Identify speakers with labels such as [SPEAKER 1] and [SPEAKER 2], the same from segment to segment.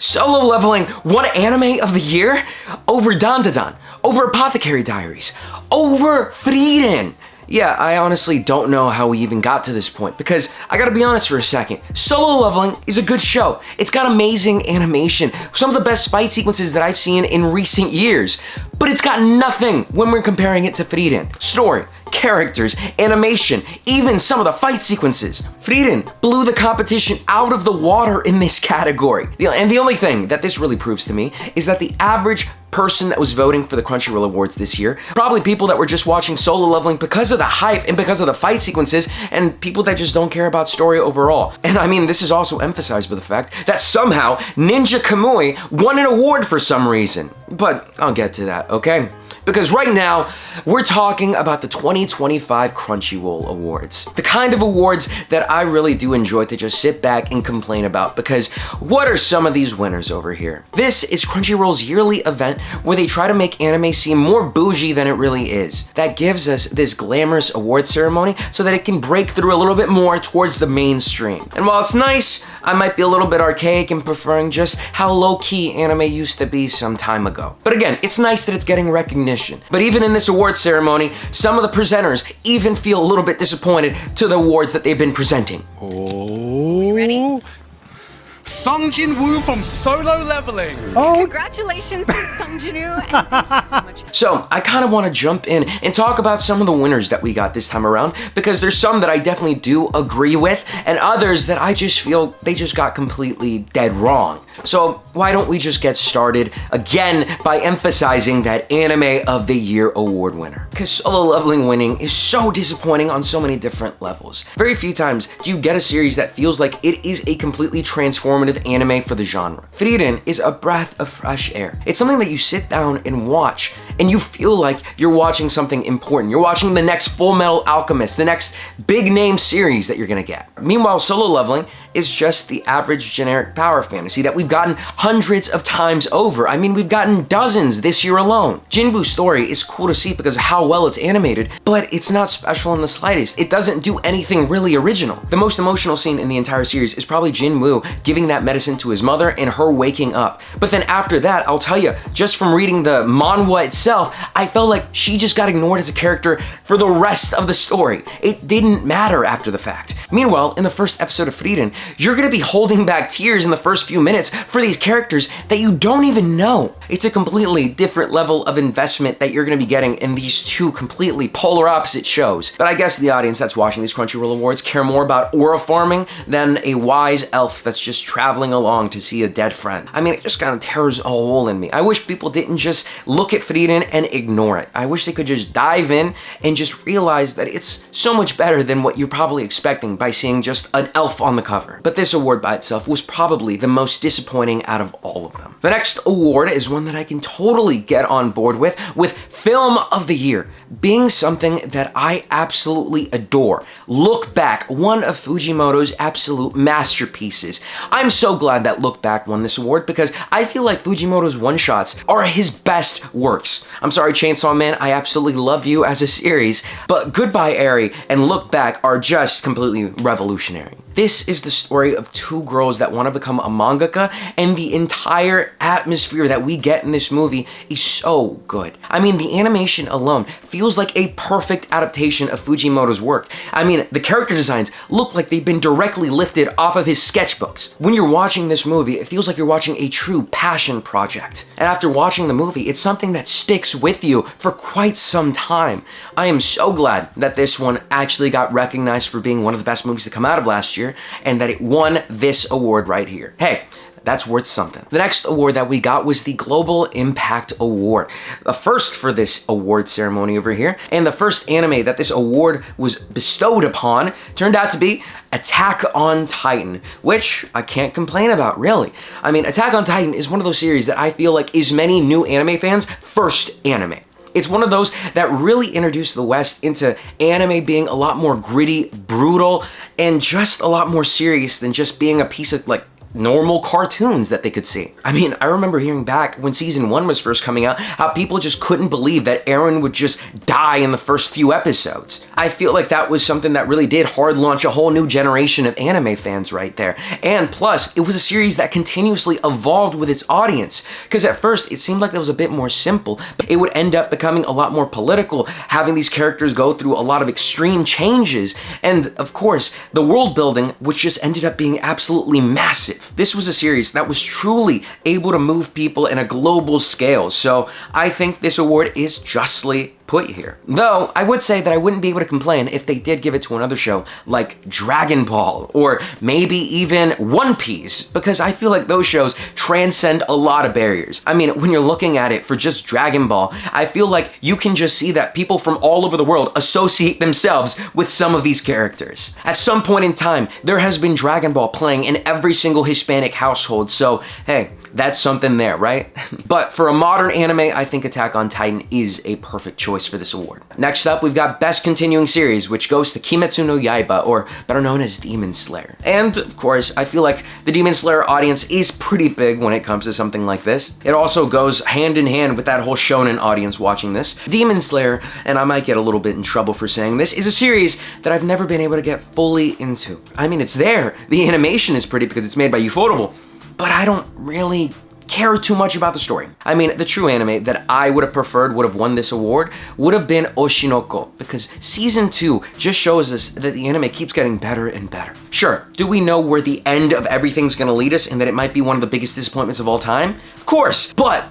[SPEAKER 1] Solo Leveling won Anime of the Year over Dandadan, over Apothecary Diaries, over Frieren. Yeah, I honestly don't know how we even got to this point, because I gotta be honest for a second, Solo Leveling is a good show. It's got amazing animation, some of the best fight sequences that I've seen in recent years, but it's got nothing when we're comparing it to Frieren. Story, characters, animation, even some of the fight sequences. Frieren blew the competition out of the water in this category. And the only thing that this really proves to me is that the average person that was voting for the Crunchyroll Awards this year, probably people that were just watching Solo Leveling because of the hype and because of the fight sequences, and people that just don't care about story overall. And I mean, this is also emphasized by the fact that somehow Ninja Kamui won an award for some reason. But I'll get to that, okay? Because right now, we're talking about the 2025 Crunchyroll Awards. The kind of awards that I really do enjoy to just sit back and complain about, because what are some of these winners over here? This is Crunchyroll's yearly event where they try to make anime seem more bougie than it really is. That gives us this glamorous award ceremony so that it can break through a little bit more towards the mainstream. And while it's nice, I might be a little bit archaic in preferring just how low-key anime used to be some time ago. But again, it's nice that it's getting recognition. But even in this award ceremony, some of the presenters even feel a little bit disappointed to the awards that they've been presenting.
[SPEAKER 2] Oh, ready? Sung Jin-woo from Solo Leveling.
[SPEAKER 3] Oh, congratulations to Sung Jin-woo, and thank you so much.
[SPEAKER 1] So I kind of want to jump in and talk about some of the winners that we got this time around, because there's some that I definitely do agree with, and others that I just feel they just got completely dead wrong. So why don't we just get started again by emphasizing that Anime of the Year award winner? Because Solo Leveling winning is so disappointing on so many different levels. Very few times do you get a series that feels like it is a completely transformative anime for the genre. Frieren is a breath of fresh air. It's something that you sit down and watch, and you feel like you're watching something important. You're watching the next Full Metal Alchemist, the next big name series that you're gonna get. Meanwhile, Solo Leveling is just the average generic power fantasy that we've gotten hundreds of times over. I mean, we've gotten dozens this year alone. Jinbu's story is cool to see because of how well it's animated, but it's not special in the slightest. It doesn't do anything really original. The most emotional scene in the entire series is probably Jinbu giving that medicine to his mother and her waking up. But then after that, I'll tell you, just from reading the manhwa itself, I felt like she just got ignored as a character for the rest of the story. It didn't matter after the fact. Meanwhile, in the first episode of Frieren, you're gonna be holding back tears in the first few minutes for these characters that you don't even know. It's a completely different level of investment that you're gonna be getting in these two completely polar opposite shows. But I guess the audience that's watching these Crunchyroll Awards care more about aura farming than a wise elf that's just traveling along to see a dead friend. I mean, it just kind of tears a hole in me. I wish people didn't just look at Frieren and ignore it. I wish they could just dive in and just realize that it's so much better than what you're probably expecting by seeing just an elf on the cover. But this award by itself was probably the most disappointing out of all of them. The next award is one that I can totally get on board with Film of the Year being something that I absolutely adore. Look Back, one of Fujimoto's absolute masterpieces. I'm so glad that Look Back won this award because I feel like Fujimoto's one-shots are his best works. I'm sorry, Chainsaw Man, I absolutely love you as a series, but Goodbye Eri and Look Back are just completely revolutionary. This is the story of two girls that want to become a mangaka, and the entire atmosphere that we get in this movie is so good. I mean, the animation alone feels like a perfect adaptation of Fujimoto's work. I mean, the character designs look like they've been directly lifted off of his sketchbooks. When you're watching this movie, it feels like you're watching a true passion project. And after watching the movie, it's something that sticks with you for quite some time. I am so glad that this one actually got recognized for being one of the best movies to come out of last year, and that it won this award right here. Hey, that's worth something. The next award that we got was the Global Impact Award. The first for this award ceremony over here, and the first anime that this award was bestowed upon turned out to be Attack on Titan, which I can't complain about, really. I mean, Attack on Titan is one of those series that I feel like is many new anime fans' first anime. It's one of those that really introduced the West into anime being a lot more gritty, brutal, and just a lot more serious than just being a piece of, like, normal cartoons that they could see. I mean, I remember hearing back when season 1 was first coming out, how people just couldn't believe that Eren would just die in the first few episodes. I feel like that was something that really did hard launch a whole new generation of anime fans right there. And plus, it was a series that continuously evolved with its audience, because at first it seemed like it was a bit more simple, but it would end up becoming a lot more political, having these characters go through a lot of extreme changes, and of course, the world building, which just ended up being absolutely massive. This was a series that was truly able to move people in a global scale, so I think this award is justly put here. Though, I would say that I wouldn't be able to complain if they did give it to another show like Dragon Ball or maybe even One Piece, because I feel like those shows transcend a lot of barriers. I mean, when you're looking at it for just Dragon Ball, I feel like you can just see that people from all over the world associate themselves with some of these characters. At some point in time, there has been Dragon Ball playing in every single Hispanic household, so hey, that's something there, right? But for a modern anime, I think Attack on Titan is a perfect choice for this award. Next up, we've got Best Continuing Series, which goes to Kimetsu no Yaiba, or better known as Demon Slayer. And of course, I feel like the Demon Slayer audience is pretty big when it comes to something like this. It also goes hand in hand with that whole shonen audience watching this. Demon Slayer, and I might get a little bit in trouble for saying this, is a series that I've never been able to get fully into. I mean, it's there. The animation is pretty because it's made by Ufotable, but I don't really care too much about the story. I mean, the true anime that I would have preferred would have won this award would have been Oshinoko, because season 2 just shows us that the anime keeps getting better and better. Sure, do we know where the end of everything's gonna lead us and that it might be one of the biggest disappointments of all time? Of course, but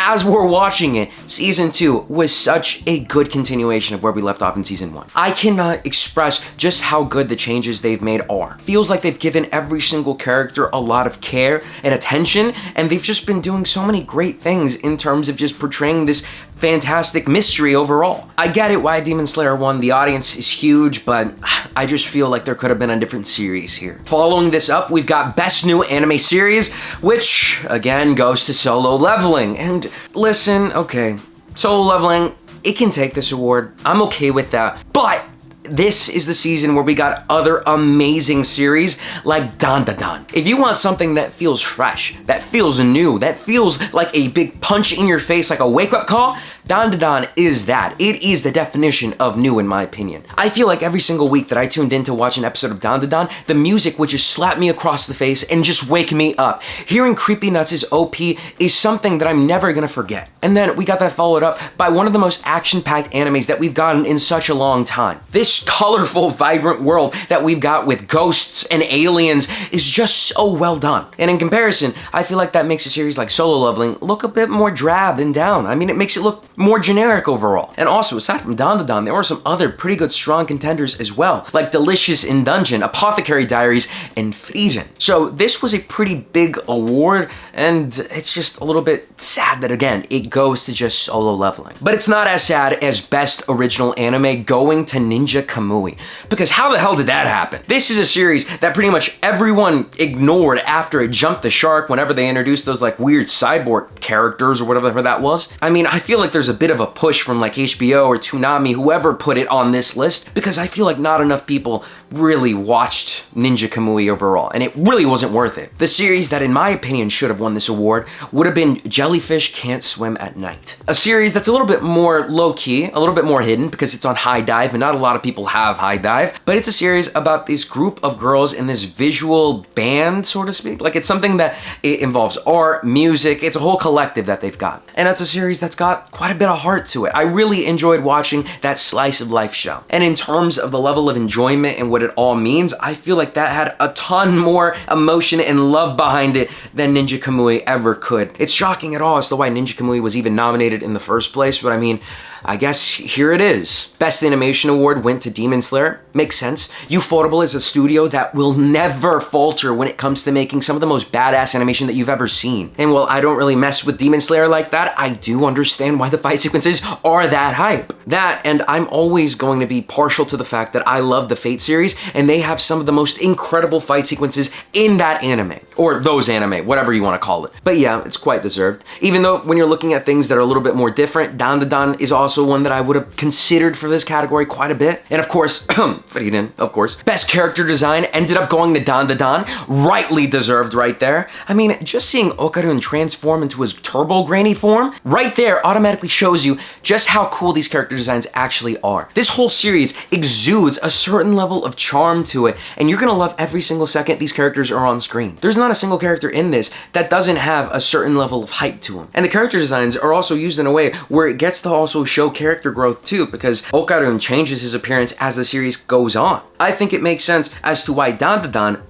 [SPEAKER 1] as we're watching it, season 2 was such a good continuation of where we left off in season 1. I cannot express just how good the changes they've made are. Feels like they've given every single character a lot of care and attention, and they've just been doing so many great things in terms of just portraying this fantastic mystery overall. I get it why Demon Slayer won, the audience is huge, but I just feel like there could have been a different series here. Following this up, we've got Best New Anime Series, which again goes to Solo Leveling. And listen, okay, Solo Leveling, it can take this award, I'm okay with that, but this is the season where we got other amazing series like Dan Da Dan. If you want something that feels fresh, that feels new, that feels like a big punch in your face, like a wake-up call, Dan Da Dan is that. It is the definition of new in my opinion. I feel like every single week that I tuned in to watch an episode of Dan Da Dan, the music would just slap me across the face and just wake me up. Hearing Creepy Nuts' OP is something that I'm never gonna forget. And then we got that followed up by one of the most action-packed animes that we've gotten in such a long time. This colorful, vibrant world that we've got with ghosts and aliens is just so well done. And in comparison, I feel like that makes a series like Solo Leveling look a bit more drab and down. I mean, it makes it look more generic overall. And also, aside from Dan Da Dan, there were some other pretty good strong contenders as well, like Delicious in Dungeon, Apothecary Diaries, and Frieren. So this was a pretty big award, and it's just a little bit sad that, again, it goes to just Solo Leveling. But it's not as sad as Best Original Anime going to Ninja Kamui, because how the hell did that happen? This is a series that pretty much everyone ignored after it jumped the shark whenever they introduced those like weird cyborg characters or whatever that was. I mean, I feel like there's a bit of a push from like HBO or Toonami, whoever put it on this list, because I feel like not enough people really watched Ninja Kamui overall, and it really wasn't worth it. The series that in my opinion should have won this award would have been Jellyfish Can't Swim at Night. A series that's a little bit more low-key, a little bit more hidden because it's on High Dive and not a lot of people have High Dive, but it's a series about this group of girls in this visual band, so to speak. Like, it's something that it involves art, music, it's a whole collective that they've got. And it's a series that's got quite a bit of heart to it. I really enjoyed watching that slice of life show. And in terms of the level of enjoyment and what it all means, I feel like that had a ton more emotion and love behind it than Ninja Kamui ever could. It's shocking at all as to why Ninja Kamui was even nominated in the first place, but I mean, I guess here it is. Best Animation Award went to Demon Slayer. Makes sense. Ufotable is a studio that will never falter when it comes to making some of the most badass animation that you've ever seen. And while I don't really mess with Demon Slayer like that, I do understand why the fight sequences are that hype. That, and I'm always going to be partial to the fact that I love the Fate series, and they have some of the most incredible fight sequences in that anime. Or those anime, whatever you want to call it. But yeah, it's quite deserved. Even though when you're looking at things that are a little bit more different, Dan Da Dan is also also one that I would have considered for this category quite a bit. And of course, Frieren, of course. Best character design ended up going to Dan. Rightly deserved right there. I mean, just seeing Okarun transform into his turbo granny form, right there automatically shows you just how cool these character designs actually are. This whole series exudes a certain level of charm to it, and you're gonna love every single second these characters are on screen. There's not a single character in this that doesn't have a certain level of hype to them. And the character designs are also used in a way where it gets to also show character growth too, because Okarun changes his appearance as the series goes on. I think it makes sense as to why Dan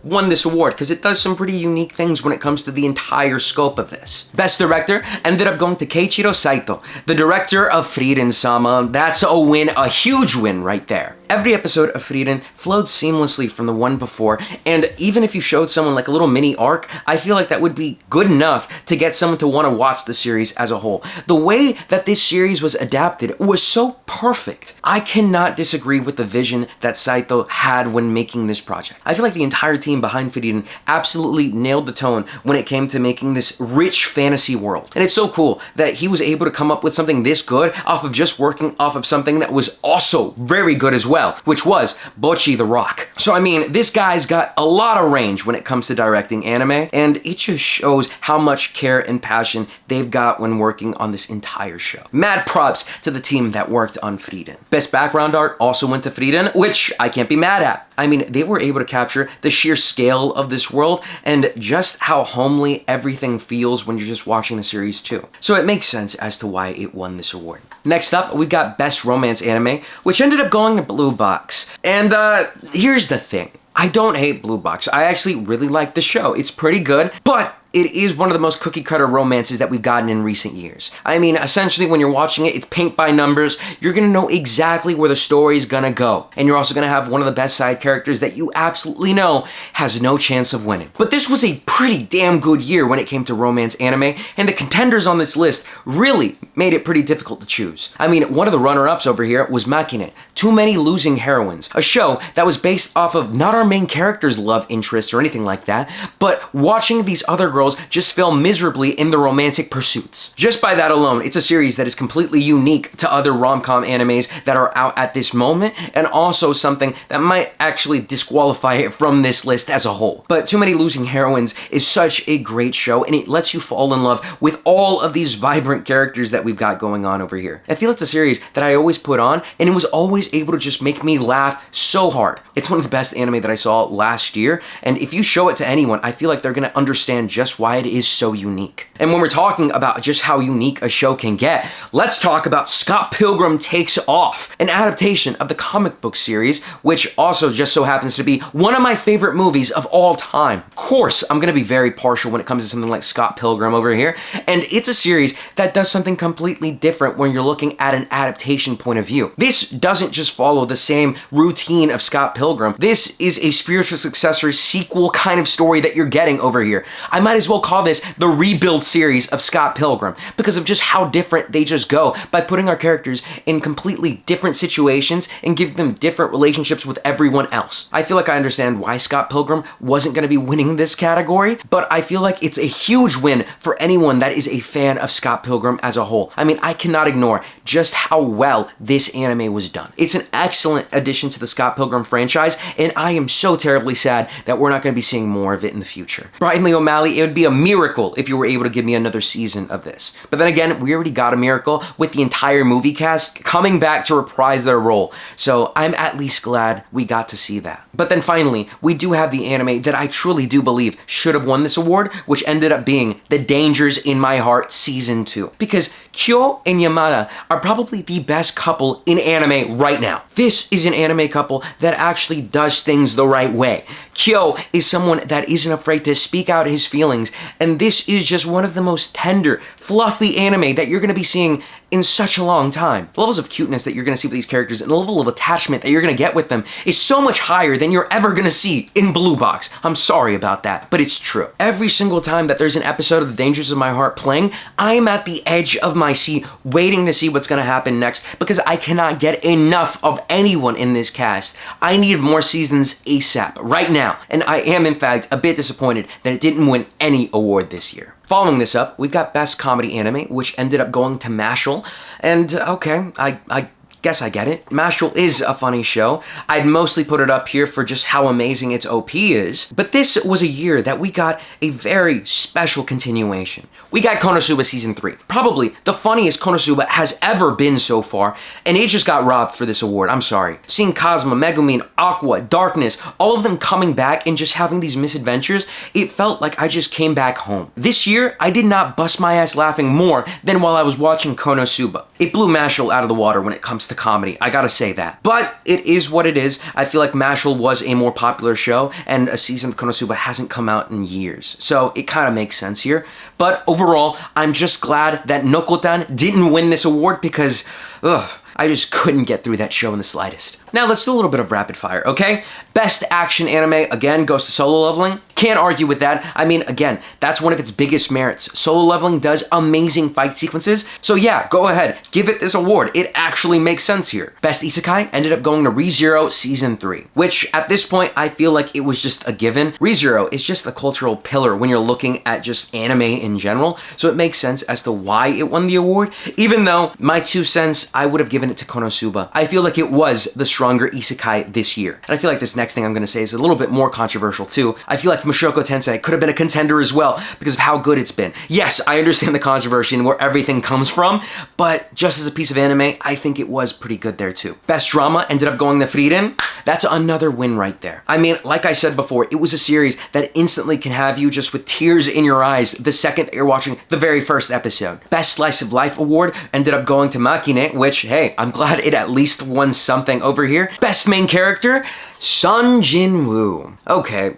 [SPEAKER 1] won this award, because it does some pretty unique things when it comes to the entire scope of this. Best director ended up going to Keiichiro Saito, the director of Frieren-sama. That's a win, a huge win right there. Every episode of Frieren flowed seamlessly from the one before, and even if you showed someone like a little mini arc, I feel like that would be good enough to get someone to want to watch the series as a whole. The way that this series was adapted was so perfect. I cannot disagree with the vision that Saito had when making this project. I feel like the entire team behind Frieren absolutely nailed the tone when it came to making this rich fantasy world. And it's so cool that he was able to come up with something this good off of just working off of something that was also very good as well, which was Bocchi the Rock. So I mean, this guy's got a lot of range when it comes to directing anime, and it just shows how much care and passion they've got when working on this entire show. Mad props to the team that worked on Frieren. Best background art also went to Frieren, which I can't be mad at. I mean, they were able to capture the sheer scale of this world and just how homely everything feels when you're just watching the series too. So it makes sense as to why it won this award. Next up, we've got Best Romance Anime, which ended up going to Blue Box. And here's the thing. I don't hate Blue Box. I actually really like the show. It's pretty good, but it is one of the most cookie cutter romances that we've gotten in recent years. I mean, essentially when you're watching it, it's paint by numbers. You're gonna know exactly where the story's gonna go. And you're also gonna have one of the best side characters that you absolutely know has no chance of winning. But this was a pretty damn good year when it came to romance anime, and the contenders on this list really made it pretty difficult to choose. I mean, one of the runner-ups over here was Makine, Too Many Losing Heroines, a show that was based off of not our main character's love interests or anything like that, but watching these other girls just fail miserably in their romantic pursuits. Just by that alone, it's a series that is completely unique to other rom-com animes that are out at this moment, and also something that might actually disqualify it from this list as a whole. But Too Many Losing Heroines is such a great show, and it lets you fall in love with all of these vibrant characters that we've got going on over here. I feel it's a series that I always put on, and it was always able to just make me laugh so hard. It's one of the best anime that I saw last year, and if you show it to anyone, I feel like they're gonna understand just why it is so unique. And when we're talking about just how unique a show can get, let's talk about Scott Pilgrim Takes Off, an adaptation of the comic book series, which also just so happens to be one of my favorite movies of all time. Of course, I'm gonna be very partial when it comes to something like Scott Pilgrim over here, and it's a series that does something completely different when you're looking at an adaptation point of view. This doesn't just follow the same routine of Scott Pilgrim. This is a spiritual successor sequel kind of story that you're getting over here. I might as well call this the rebuild series of Scott Pilgrim because of just how different they just go by putting our characters in completely different situations and giving them different relationships with everyone else. I feel like I understand why Scott Pilgrim wasn't going to be winning this category, but I feel like it's a huge win for anyone that is a fan of Scott Pilgrim as a whole. I mean, I cannot ignore just how well this anime was done. It's an excellent addition to the Scott Pilgrim franchise, and I am so terribly sad that we're not going to be seeing more of it in the future. Brian Lee O'Malley, it would be a miracle if you were able to give me another season of this. But then again, we already got a miracle with the entire movie cast coming back to reprise their role. So I'm at least glad we got to see that. But then finally, we do have the anime that I truly do believe should have won this award, which ended up being The Dangers in My Heart Season 2. Because Kyo and Yamada are probably the best couple in anime right now. This is an anime couple that actually does things the right way. Kyo is someone that isn't afraid to speak out his feelings, and this is just one of the most tender, fluffy anime that you're going to be seeing in such a long time. The levels of cuteness that you're going to see with these characters and the level of attachment that you're going to get with them is so much higher than you're ever going to see in Blue Box. I'm sorry about that, but it's true. Every single time that there's an episode of The Dangers of My Heart playing, I'm at the edge of my seat waiting to see what's going to happen next because I cannot get enough of anyone in this cast. I need more seasons ASAP, right now, and I am in fact a bit disappointed that it didn't win any award this year. Following this up, we've got Best Comedy Anime, which ended up going to Mashal. And okay, I guess I get it. Mashal is a funny show. I'd mostly put it up here for just how amazing its OP is, but this was a year that we got a very special continuation. We got Konosuba Season 3, probably the funniest Konosuba has ever been so far, and it just got robbed for this award, I'm sorry. Seeing Cosmo, Megumin, Aqua, Darkness, all of them coming back and just having these misadventures, it felt like I just came back home. This year, I did not bust my ass laughing more than while I was watching Konosuba. It blew Mashal out of the water when it comes to comedy, I gotta say that. But it is what it is. I feel like Mashal was a more popular show, and a season of Konosuba hasn't come out in years. So it kind of makes sense here. But overall, I'm just glad that Nokotan didn't win this award because, I just couldn't get through that show in the slightest. Now let's do a little bit of rapid fire, okay? Best action anime, again, goes to Solo Leveling. Can't argue with that. I mean, again, that's one of its biggest merits. Solo Leveling does amazing fight sequences, so yeah, go ahead, give it this award. It actually makes sense here. Best Isekai ended up going to ReZero Season 3, which at this point, I feel like it was just a given. ReZero is just a cultural pillar when you're looking at just anime in general, so it makes sense as to why it won the award, even though my 2 cents, I would have given it to Konosuba. I feel like it was the stronger isekai this year. And I feel like this next thing I'm going to say is a little bit more controversial too. I feel like Mushoku Tensei could have been a contender as well because of how good it's been. Yes, I understand the controversy and where everything comes from, but just as a piece of anime, I think it was pretty good there too. Best drama ended up going to Frieren. That's another win right there. I mean, like I said before, it was a series that instantly can have you just with tears in your eyes the second that you're watching the very first episode. Best Slice of Life award ended up going to Makine, which, hey, I'm glad it at least won something over here. Best main character, Sun Jin-woo. Okay.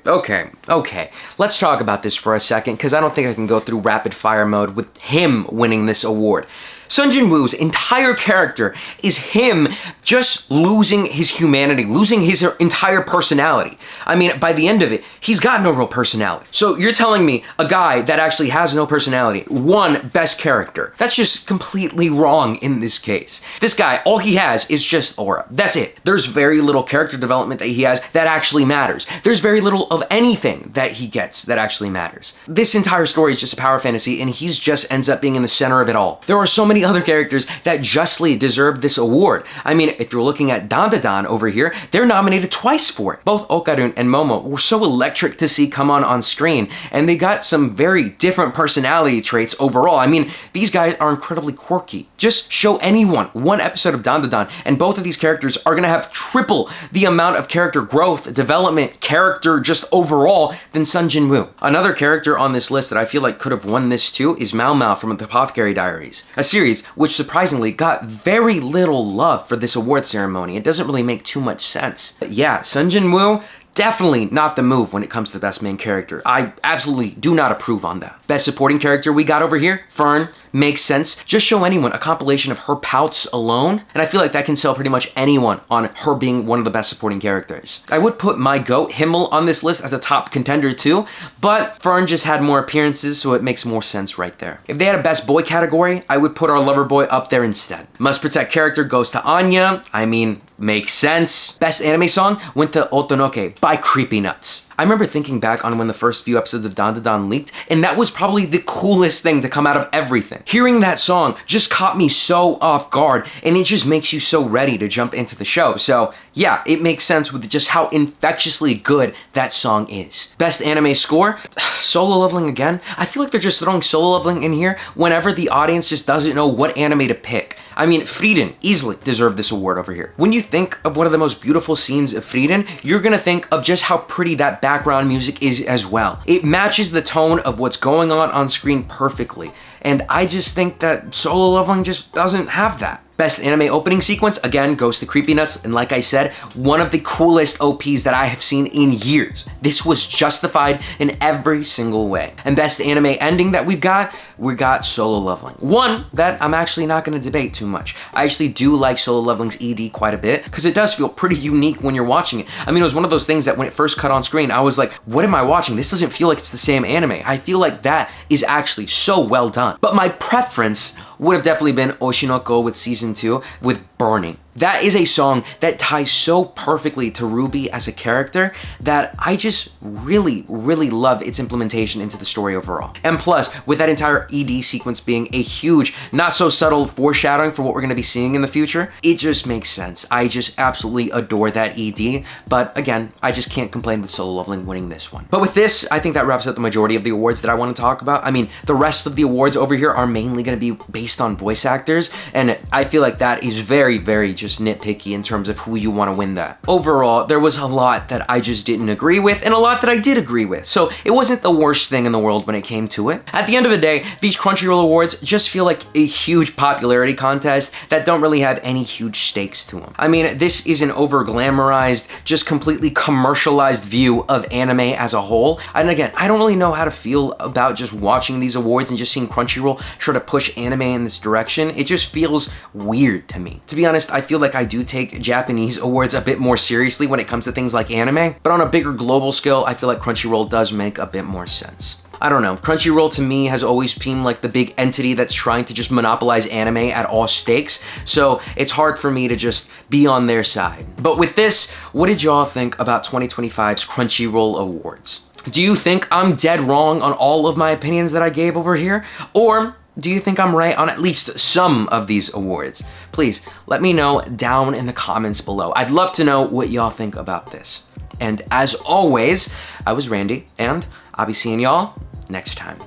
[SPEAKER 1] Let's talk about this for a second, because I don't think I can go through rapid fire mode with him winning this award. Sun Jin-woo's entire character is him just losing his humanity, losing his entire personality. I mean, by the end of it, he's got no real personality. So you're telling me a guy that actually has no personality won best character. That's just completely wrong in this case. This guy, all he has is just aura. That's it. There's very little character development that he has that actually matters. There's very little of anything that he gets that actually matters. This entire story is just a power fantasy, and he's just ends up being in the center of it all. There are so many other characters that justly deserve this award. I mean, if you're looking at Dandadan over here, they're nominated twice for it. Both Okarun and Momo were so electric to see come on screen, and they got some very different personality traits overall. I mean, these guys are incredibly quirky. Just show anyone one episode of Dandadan, and both of these characters are gonna have triple the amount of character growth, development, character just overall than Sun Jin-woo. Another character on this list that I feel like could have won this too is Mao Mao from The Apothecary Diaries, a series which surprisingly got very little love for this award ceremony. It doesn't really make too much sense. But yeah, Sun Jin-woo, definitely not the move when it comes to the best main character. I absolutely do not approve on that. Best supporting character we got over here, Frieren, makes sense. Just show anyone a compilation of her pouts alone, and I feel like that can sell pretty much anyone on her being one of the best supporting characters. I would put my goat, Himmel, on this list as a top contender too, but Frieren just had more appearances, so it makes more sense right there. If they had a best boy category, I would put our lover boy up there instead. Must protect character goes to Anya. I mean, makes sense. Best anime song went to Otonoke by Creepy Nuts. I remember thinking back on when the first few episodes of Dandadan leaked, and that was probably the coolest thing to come out of everything. Hearing that song just caught me so off guard, and it just makes you so ready to jump into the show. So yeah, it makes sense with just how infectiously good that song is. Best anime score, Solo Leveling again. I feel like they're just throwing Solo Leveling in here whenever the audience just doesn't know what anime to pick. I mean, Frieren easily deserved this award over here. When you think of one of the most beautiful scenes of Frieren, you're gonna think of just how pretty that background music is as well. It matches the tone of what's going on screen perfectly. And I just think that Solo Leveling just doesn't have that. Best anime opening sequence, again, goes to Creepy Nuts, and like I said, one of the coolest OPs that I have seen in years. This was justified in every single way. And best anime ending that we got Solo Leveling. One that I'm actually not gonna debate too much. I actually do like Solo Leveling's ED quite a bit, because it does feel pretty unique when you're watching it. I mean, it was one of those things that when it first cut on screen, I was like, what am I watching? This doesn't feel like it's the same anime. I feel like that is actually so well done. But my preference would have definitely been Oshinoko with season 2 with Burning. That is a song that ties so perfectly to Ruby as a character that I just really, really love its implementation into the story overall. And plus, with that entire ED sequence being a huge, not so subtle foreshadowing for what we're gonna be seeing in the future, it just makes sense. I just absolutely adore that ED, but again, I just can't complain with Solo Leveling winning this one. But with this, I think that wraps up the majority of the awards that I wanna talk about. I mean, the rest of the awards over here are mainly gonna be based on voice actors, and I feel like that is very, very just nitpicky in terms of who you want to win that. Overall, there was a lot that I just didn't agree with and a lot that I did agree with. So it wasn't the worst thing in the world when it came to it. At the end of the day, these Crunchyroll awards just feel like a huge popularity contest that don't really have any huge stakes to them. I mean, this is an over glamorized, just completely commercialized view of anime as a whole. And again, I don't really know how to feel about just watching these awards and just seeing Crunchyroll try to push anime in this direction. It just feels weird to me. To be honest, I feel like I do take Japanese awards a bit more seriously when it comes to things like anime, but on a bigger global scale, I feel like Crunchyroll does make a bit more sense. I don't know, Crunchyroll to me has always been like the big entity that's trying to just monopolize anime at all stakes, so it's hard for me to just be on their side. But with this, what did y'all think about 2025's Crunchyroll Awards? Do you think I'm dead wrong on all of my opinions that I gave over here? Or do you think I'm right on at least some of these awards? Please let me know down in the comments below. I'd love to know what y'all think about this. And as always, I was Randy, and I'll be seeing y'all next time.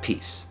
[SPEAKER 1] Peace.